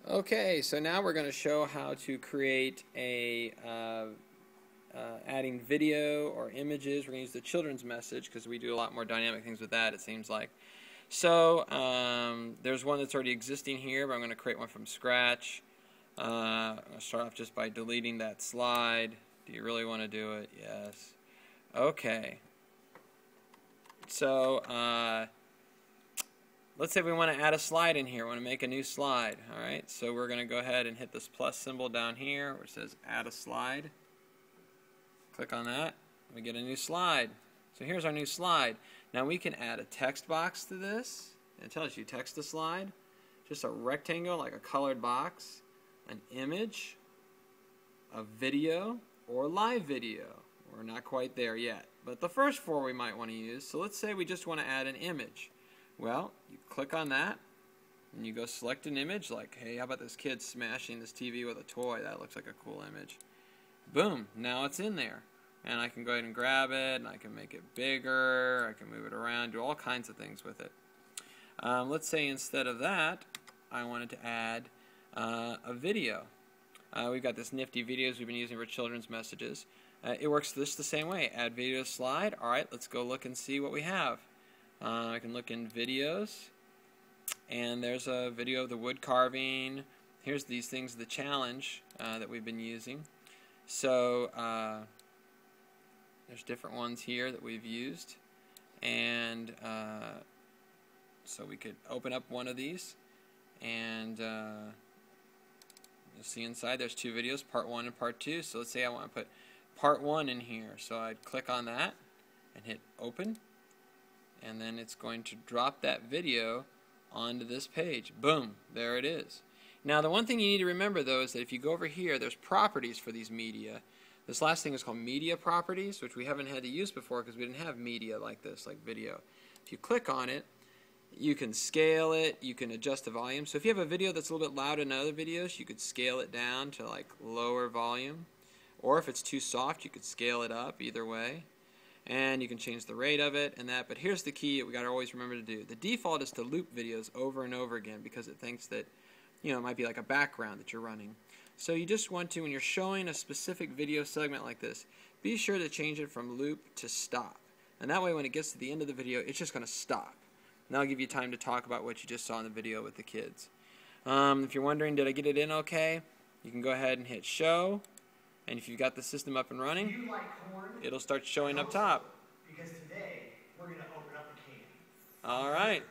Okay, so now we're going to show how to create a adding video or images. We're going to use the children's message because we do a lot more dynamic things with that, it seems like. So there's one that's already existing here, but I'm going to create one from scratch. I'll start off just by deleting that slide. Do you really want to do it? Yes. Okay. So let's say we want to add a slide in here. We want to make a new slide. Alright, so we're going to go ahead and hit this plus symbol down here where it says add a slide. Click on that. We get a new slide. So here's our new slide. Now we can add a text box to this. It tells you text the slide. Just a rectangle like a colored box. An image. A video or live video. We're not quite there yet. But the first four we might want to use. So let's say we just want to add an image. Well, you click on that and you go select an image like, hey, how about this kid smashing this TV with a toy? That looks like a cool image. Boom, now it's in there. And I can go ahead and grab it and I can make it bigger, I can move it around, do all kinds of things with it. Let's say instead of that, I wanted to add a video. We've got this nifty videos we've been using for children's messages. It works just the same way. Add video slide. Alright, let's go look and see what we have. I can look in videos, and there's a video of the wood carving. Here's these things, the challenge that we've been using. So there's different ones here that we've used, and so we could open up one of these, and you'll see inside there's two videos, part 1 and part 2. So let's say I want to put part 1 in here, so I'd click on that and hit open. And then it's going to drop that video onto this page. Boom, there it is. Now the one thing you need to remember though is that if you go over here, there's properties for these media. This last thing is called media properties, which we haven't had to use before because we didn't have media like this, like video. If you click on it, you can scale it, you can adjust the volume. So if you have a video that's a little bit louder than other videos, you could scale it down to like lower volume. Or if it's too soft, you could scale it up, either way. And you can change the rate of it and that, but here's the key that we got to always remember to do. The default is to loop videos over and over again because it thinks that, you know, it might be like a background that you're running. So you just want to, when you're showing a specific video segment like this, be sure to change it from loop to stop. And that way when it gets to the end of the video, it's just going to stop. And that'll give you time to talk about what you just saw in the video with the kids. If you're wondering, did I get it in okay? You can go ahead and hit show. And if you've got the system up and running, it'll start showing up top. Because today we're going to open up a can. All right.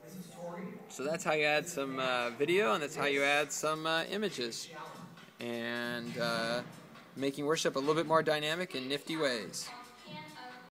This is Tori. So that's how you add some video, and that's how you add some images. And making worship a little bit more dynamic in nifty ways.